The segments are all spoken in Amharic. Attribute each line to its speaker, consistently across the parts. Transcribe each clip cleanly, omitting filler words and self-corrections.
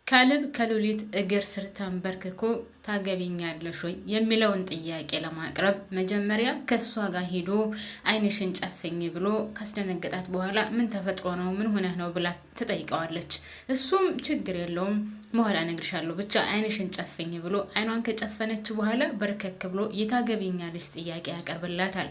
Speaker 1: ካሌብ ከሉሊት እግር ስር ተንበርክኮ ታገቢኛለሽ ወይ የሚለውን ጥያቄ ለማቅረብ መጀመሪያ ከሷ ጋር ሄዶ አይንሽን ጨፍኝ ብሎ ካስደነገጣት በኋላ ምን ተፈጥሮ ነው ምን ሆነህ ነው ብላ ትጠይቀዋለች። እሱም ችግር የለውም በኋላ እነግርሻለሁ ብቻ አይንሽን ጨፍኝ ብሎ አይኗን ከጨፈነች በኋላ በርከክ ብሎ የታገቢኛለሽ ጥያቄ ያቀርብላታል።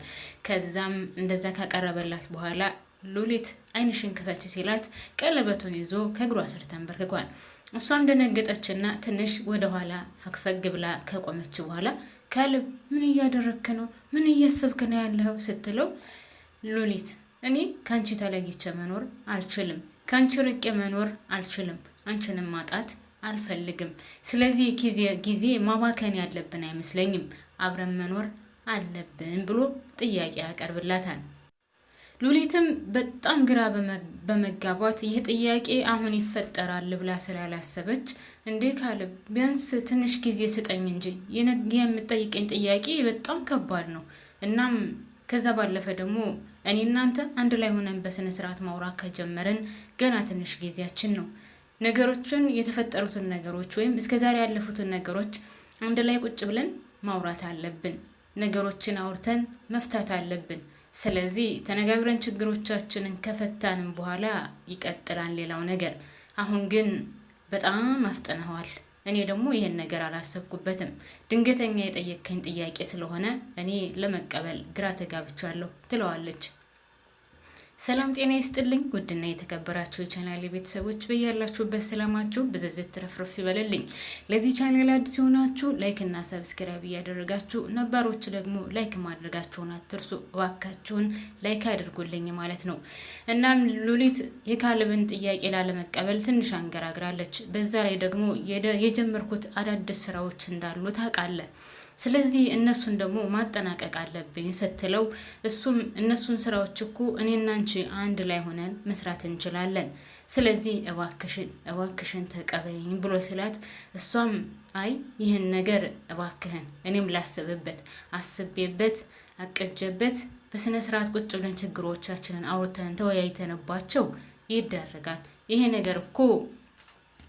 Speaker 1: ከዛም እንደዛ ካቀረበላት በኋላ ሉሊት አይንሽን ክፈች ሲላት ቀለበቱን ይዞ ከእግሯ ስር ተንበርክኳል። እሷም ደነገጠችና ትንሽ ወደ ኋላ ፈግፈግ ብላ ከቆመች በኋላ ካሌብ ምን እያደረክ ነው? ምን እያሰብክ ነው ያለው ስትለው ሉሊት እኔ ካንቺ ተለይቼ መኖር አልችልም፣ ካንቺ ርቄ መኖር አልችልም፣ አንቺንም ማጣት አልፈልግም። ስለዚህ ጊዜ ማባከን ያለብን አይመስለኝም፣ አብረን መኖር አለብን ብሎ ጥያቄ ያቀርብላታል። ሉሊትም በጣም ግራ በመጋባት ይህ ጥያቄ አሁን ይፈጠራል ብላ ስላላሰበች እንዴ ካሌብ ቢያንስ ትንሽ ጊዜ ስጠኝ እንጂ የምትጠይቀኝ ጥያቄ በጣም ከባድ ነው። እናም ከዛ ባለፈ ደግሞ እኔ እናንተ አንድ ላይ ሆነን በስነ ስርዓት ማውራት ከጀመረን ገና ትንሽ ጊዜያችን ነው። ነገሮችን የተፈጠሩትን ነገሮች ወይም እስከዛሬ ያለፉትን ነገሮች አንድ ላይ ቁጭ ብለን ማውራት አለብን። ነገሮችን አውርተን መፍታት አለብን። ስለዚህ ተነጋግረን ችግሮቻችንን ከፈታንም በኋላ ይቀጥላል ሌላው ነገር። አሁን ግን በጣም አፍጥነዋል። እኔ ደግሞ ይሄን ነገር አላሰብኩበትም። ድንገተኛ የጠየቀኝ ጥያቄ ስለሆነ እኔ ለመቀበል ግራ ተጋብቻለሁ ትለዋለች። ሰላም ጤና ይስጥልኝ ውድና የተከበራችሁ የቻናሌ ቤተሰቦች በያላችሁበት ሰላማችሁ ብዝዝት ትረፍርፍ ይበልልኝ። ለዚህ ቻናል አዲስ ሆናችሁ ላይክ እና ሰብስክራይብ እያደረጋችሁ ነባሮች ደግሞ ላይክ ማድረጋችሁን አትርሱ። እባካችሁን ላይክ አድርጉልኝ ማለት ነው። እናም ሉሊት የካሌብን ጥያቄ ላለመቀበል ትንሽ አንገራግራለች። በዛ ላይ ደግሞ የጀመርኩት አዳዲስ ስራዎች እንዳሉ ታውቃለህ። ስለዚህ እነሱን ደግሞ ማጠናቀቅ አለብኝ ስትለው እሱም እነሱን ስራዎች እኮ እኔና አንቺ አንድ ላይ ሆነን መስራት እንችላለን። ስለዚህ እባክሽን ተቀበይኝ ብሎ ስላት እሷም አይ ይህን ነገር እባክህን እኔም ላስብበት አስቤበት አቅጀበት በስነ ስርዓት ቁጭ ብለን ችግሮቻችንን አውርተን ተወያይተንባቸው ይደረጋል። ይሄ ነገር እኮ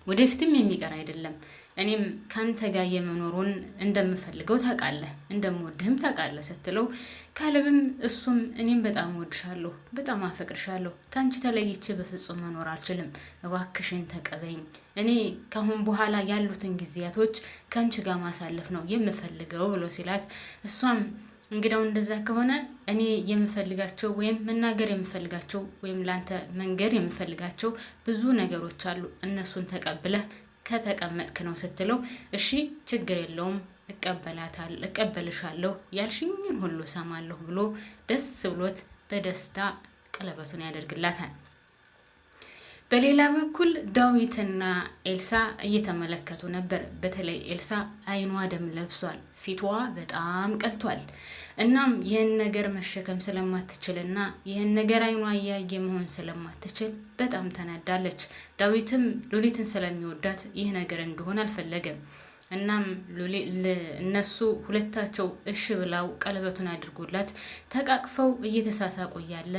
Speaker 1: ወደፊትም የሚቀር አይደለም። እኔም ካንተ ጋር የመኖሩን እንደምፈልገው ታውቃለህ፣ እንደምወድህም ታውቃለህ ስትለው ካሌብም እሱም እኔም በጣም ወድሻለሁ፣ በጣም አፈቅርሻለሁ፣ ካንቺ ተለይቼ በፍጹም መኖር አልችልም፣ እባክሽን ተቀበይኝ። እኔ ካሁን በኋላ ያሉትን ጊዜያቶች ካንቺ ጋር ማሳለፍ ነው የምፈልገው ብሎ ሲላት እሷም እንግዳው እንደዛ ከሆነ እኔ የምፈልጋቸው ወይም መናገር የምፈልጋቸው ወይም ላንተ መንገር የምፈልጋቸው ብዙ ነገሮች አሉ፣ እነሱን ተቀብለህ ከተቀመጥክ ነው ስትለው እሺ ችግር የለውም እቀበልሻለሁ ያልሽኝን ሁሉ ሰማለሁ ብሎ ደስ ብሎት በደስታ ቀለበቱን ያደርግላታል። በሌላ በኩል ዳዊትና ኤልሳ እየተመለከቱ ነበር። በተለይ ኤልሳ አይኗ ደም ለብሷል፣ ፊቷ በጣም ቀልቷል። እናም ይህን ነገር መሸከም ስለማትችልና ይህን ነገር አይኗ እያየ መሆን ስለማትችል በጣም ተናዳለች። ዳዊትም ሉሊትን ስለሚወዳት ይህ ነገር እንዲሆን አልፈለገም። እናም እነሱ ሁለታቸው እሺ ብለው ቀለበቱን አድርጎላት ተቃቅፈው እየተሳሳቁ እያለ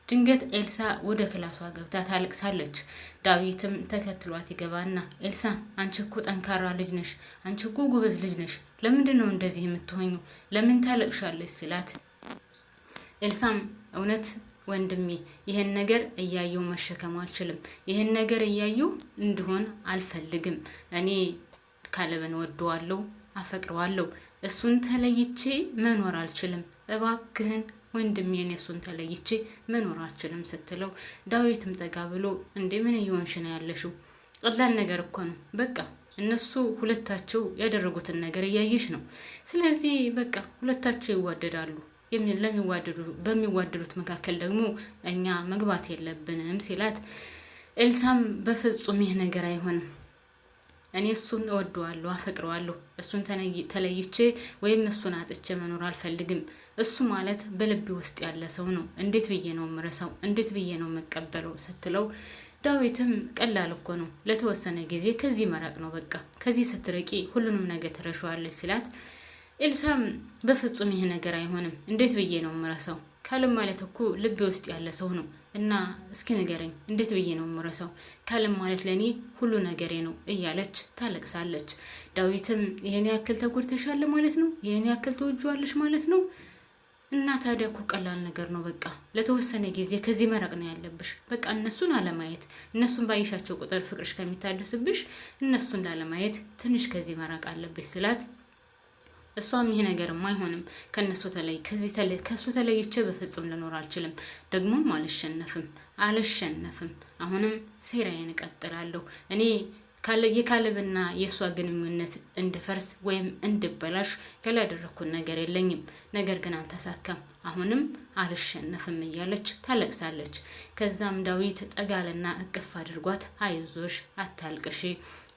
Speaker 1: ድንገት ኤልሳ ወደ ክላሷ ገብታ ታለቅሳለች። ዳዊትም ተከትሏት ይገባና ኤልሳ አንቺ እኮ ጠንካራ ልጅ ነሽ፣ አንቺ እኮ ጎበዝ ልጅ ነሽ፣ ለምንድን ነው እንደዚህ የምትሆኙ? ለምን ታለቅሻለሽ? ሲላት ኤልሳም እውነት ወንድሜ ይሄን ነገር እያየው መሸከም አልችልም፣ ይሄን ነገር እያየው እንዲሆን አልፈልግም። እኔ ካሌብን ወደዋለሁ፣ አፈቅረዋለሁ፣ እሱን ተለይቼ መኖር አልችልም፣ እባክህን ወንድሜን እሱን ተለይቼ መኖር አልችልም ስትለው ዳዊትም ጠጋ ብሎ እንዴ ምን እየሆንሽ ነው ያለሽው? ቀላል ነገር እኮ ነው። በቃ እነሱ ሁለታቸው ያደረጉትን ነገር እያየሽ ነው። ስለዚህ በቃ ሁለታቸው ይዋደዳሉ። በሚዋደዱት መካከል ደግሞ እኛ መግባት የለብንም ሲላት ኤልሳም በፍጹም ይህ ነገር አይሆንም፣ እኔ እሱን እወደዋለሁ፣ አፈቅረዋለሁ፣ እሱን ተለይቼ ወይም እሱን አጥቼ መኖር አልፈልግም። እሱ ማለት በልቤ ውስጥ ያለ ሰው ነው። እንዴት ብዬ ነው ምረሳው? እንዴት ብዬ ነው መቀበለው? ስትለው ዳዊትም ቀላል እኮ ነው፣ ለተወሰነ ጊዜ ከዚህ መራቅ ነው በቃ፣ ከዚህ ስትርቂ ሁሉንም ነገር ትረሻዋለች ሲላት ኤልሳም በፍጹም ይሄ ነገር አይሆንም፣ እንዴት ብዬ ነው ምረሳው? ካሌብ ማለት እኮ ልቤ ውስጥ ያለ ሰው ነው፣ እና እስኪ ንገረኝ እንዴት ብዬ ነው የምረሳው? ካሌብ ማለት ለኔ ሁሉ ነገሬ ነው እያለች ታለቅሳለች። ዳዊትም ይሄን ያክል ተጎድተሻል ማለት ነው? ይሄን ያክል ተወጇለሽ ማለት ነው? እና ታዲያ እኮ ቀላል ነገር ነው። በቃ ለተወሰነ ጊዜ ከዚህ መራቅ ነው ያለብሽ። በቃ እነሱን አለማየት፣ እነሱን ባይሻቸው ቁጥር ፍቅርሽ ከሚታደስብሽ እነሱን ላለማየት ትንሽ ከዚህ መራቅ አለብሽ ስላት፣ እሷም ይሄ ነገርም አይሆንም ከሱ ተለይቼ በፍጹም ልኖር አልችልም፣ ደግሞም አልሸነፍም። አሁንም ሴራዬን እቀጥላለሁ። እኔ የካሌብና የእሷ ግንኙነት እንድፈርስ ወይም እንድበላሽ ያላደረኩት ነገር የለኝም። ነገር ግን አልተሳካም። አሁንም አልሸነፍም እያለች ታለቅሳለች። ከዛም ዳዊት ጠጋልና እቅፍ አድርጓት አይዞሽ፣ አታልቅሺ፣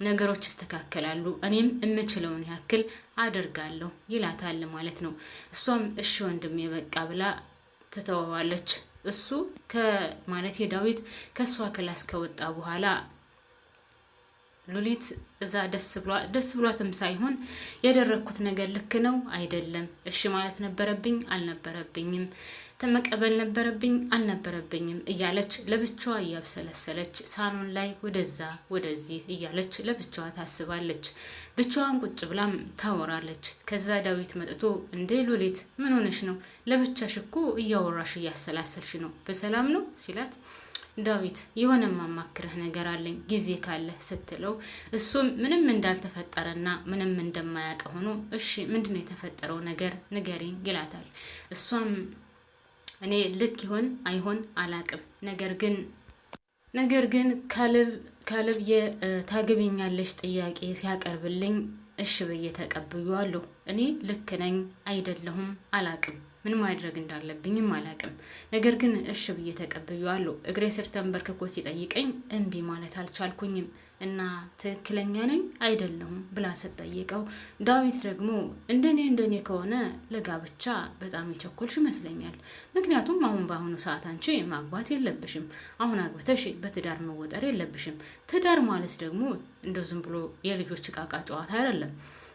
Speaker 1: ነገሮች ይስተካከላሉ፣ እኔም የምችለውን ያክል አደርጋለሁ ይላታል ማለት ነው። እሷም እሺ ወንድሜ በቃ ብላ ትተወዋለች። እሱ ዳዊት ከእሷ ክላስ ከወጣ በኋላ ሉሊት እዛ ደስ ብሏትም ሳይሆን ያደረኩት ነገር ልክ ነው አይደለም፣ እሺ ማለት ነበረብኝ አልነበረብኝም፣ ተመቀበል ነበረብኝ አልነበረብኝም እያለች ለብቻዋ እያብሰለሰለች ሳሎን ላይ ወደዛ ወደዚህ እያለች ለብቻዋ ታስባለች። ብቻዋን ቁጭ ብላም ታወራለች። ከዛ ዳዊት መጥቶ እንዴ ሉሊት ምን ሆነሽ ነው? ለብቻሽ እኮ እያወራሽ እያሰላሰልሽ ነው፣ በሰላም ነው ሲላት፣ ዳዊት የሆነ ማማክረህ ነገር አለኝ ጊዜ ካለ ስትለው፣ እሱም ምንም እንዳልተፈጠረና ምንም እንደማያውቅ ሆኖ እሺ ምንድነው የተፈጠረው ነገር ንገሪኝ ይላታል። እሷም እኔ ልክ ይሆን አይሆን አላቅም፣ ነገር ግን ካሌብ የታገቢኛለሽ ጥያቄ ሲያቀርብልኝ እሺ ብዬ ተቀብያለሁ። እኔ ልክ ነኝ አይደለሁም አላቅም፣ ምን ማድረግ እንዳለብኝም አላቅም። ነገር ግን እሺ ብዬ ተቀብያለሁ። እግሬ ስር ተንበርክኮ ሲጠይቀኝ እምቢ ማለት አልቻልኩኝም እና ትክክለኛ ነኝ አይደለሁም ብላ ስትጠይቀው፣ ዳዊት ደግሞ እንደኔ ከሆነ ለጋብቻ በጣም የቸኮልሽ ይመስለኛል። ምክንያቱም በአሁኑ ሰዓት አንቺ ማግባት የለብሽም። አሁን አግብተሽ በትዳር መወጠር የለብሽም። ትዳር ማለት ደግሞ እንደው ዝም ብሎ የልጆች ዕቃ ጨዋታ አይደለም።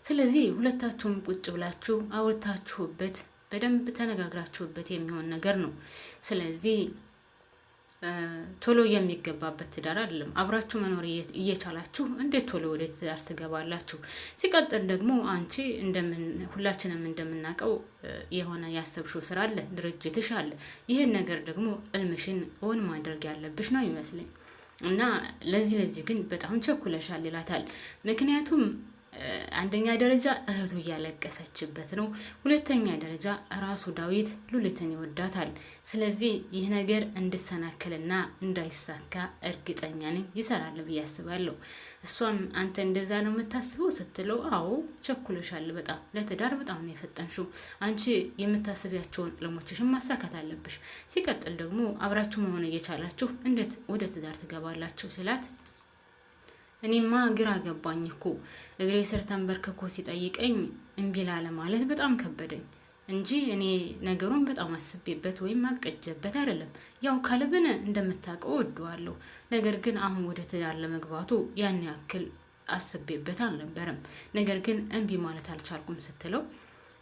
Speaker 1: ስለዚህ ሁለታችሁም ቁጭ ብላችሁ አውርታችሁበት በደንብ ተነጋግራችሁበት የሚሆን ነገር ነው። ስለዚህ ቶሎ የሚገባበት ትዳር አይደለም። አብራችሁ መኖር እየቻላችሁ እንዴት ቶሎ ወደ ትዳር ትገባላችሁ? ሲቀጥል ደግሞ አንቺ ሁላችንም እንደምናውቀው የሆነ ያሰብሽው ስራ አለ፣ ድርጅትሽ አለ። ይህን ነገር ደግሞ እልምሽን እውን ማድረግ ያለብሽ ነው ይመስለኝ እና ለዚህ ግን በጣም ቸኩለሻል ይላታል። ምክንያቱም አንደኛ ደረጃ እህቱ እያለቀሰችበት ነው። ሁለተኛ ደረጃ ራሱ ዳዊት ሉሊትን ይወዳታል። ስለዚህ ይህ ነገር እንድሰናከልና እንዳይሳካ እርግጠኛ ነኝ ይሰራል ብዬ አስባለሁ። እሷም አንተ እንደዛ ነው የምታስበው ስትለው፣ አዎ ቸኩለሻል፣ በጣም ለትዳር በጣም ነው የፈጠንሽው። አንቺ የምታስቢያቸውን ልሞችሽን ማሳካት አለብሽ። ሲቀጥል ደግሞ አብራችሁ መሆን እየቻላችሁ እንዴት ወደ ትዳር ትገባላችሁ ስላት፣ እኔማ ግራ ገባኝ እኮ እግሬ ስር ተንበርክኮ ሲጠይቀኝ እምቢ ላለ ማለት በጣም ከበደኝ እንጂ እኔ ነገሩን በጣም አስቤበት ወይም አቅጀበት አይደለም። ያው ካሌብን እንደምታውቀው እወደዋለሁ። ነገር ግን አሁን ወደ ትዳር ለመግባቱ ያን ያክል አስቤበት አልነበረም። ነገር ግን እምቢ ማለት አልቻልኩም ስትለው፣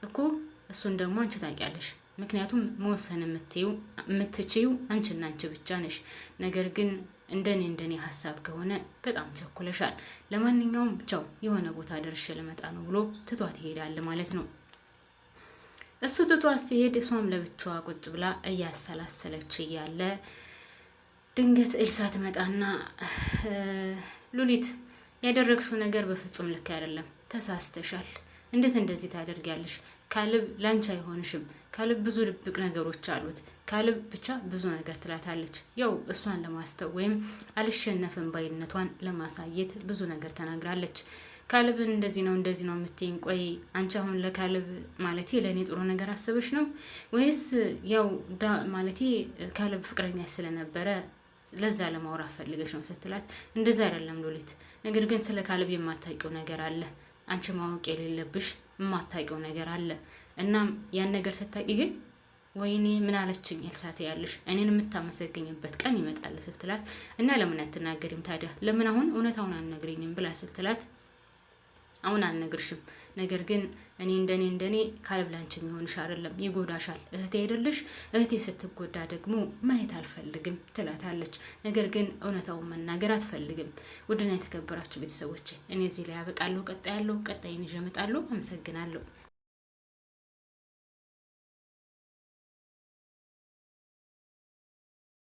Speaker 1: እኮ እሱን ደግሞ አንቺ ታውቂያለሽ፣ ምክንያቱም መወሰን የምትችይው አንቺና አንቺ ብቻ ነሽ። ነገር ግን እንደኔ ሀሳብ ከሆነ በጣም ቸኩለሻል። ለማንኛውም ብቻው የሆነ ቦታ ደርሼ ልመጣ ነው ብሎ ትቷት ይሄዳል ማለት ነው። እሱ ትቷት ሲሄድ እሷም ለብቻዋ ቁጭ ብላ እያሰላሰለች እያለ ድንገት ኤልሳ ትመጣና ሉሊት ያደረግሽው ነገር በፍጹም ልክ አይደለም፣ ተሳስተሻል። እንዴት እንደዚህ ታደርጊያለሽ? ካሌብ ላንቺ አይሆንሽም። ካሌብ ብዙ ድብቅ ነገሮች አሉት። ካሌብ ብቻ ብዙ ነገር ትላታለች። ያው እሷን ለማስተው ወይም አልሸነፍም ባይነቷን ለማሳየት ብዙ ነገር ተናግራለች። ካሌብን እንደዚህ ነው የምትይኝ? ቆይ አንቺ አሁን ለካሌብ ማለቴ ለእኔ ጥሩ ነገር አስበሽ ነው ወይስ ያው ማለቴ ካሌብ ፍቅረኛ ስለነበረ ለዛ ለማውራት ፈልገሽ ነው ስትላት፣ እንደዛ አይደለም ሉሊት፣ ነገር ግን ስለ ካሌብ የማታውቂው ነገር አለ። አንቺ ማወቅ የሌለብሽ የማታውቂው ነገር አለ። እናም ያን ነገር ስታውቂ ግን ወይኔ ምን አለችኝ ኤልሳቴ ያለሽ እኔን የምታመሰግኝበት ቀን ይመጣል ስትላት፣ እና ለምን አትናገሪም ታዲያ? ለምን አሁን እውነታውን አልነግሪኝም ብላ ስትላት፣ አሁን አልነግርሽም። ነገር ግን እኔ እንደኔ ካሌብ ላንቺ የሚሆንሽ አይደለም፣ ይጎዳሻል። እህቴ አይደለሽ? እህቴ ስትጎዳ ደግሞ ማየት አልፈልግም ትላታለች። ነገር ግን እውነታውን መናገር አትፈልግም። ውድና የተከበራችሁ ቤተሰቦች እኔ እዚህ ላይ ያበቃለሁ። ቀጣይ ይዤ እመጣለሁ። አመሰግናለሁ።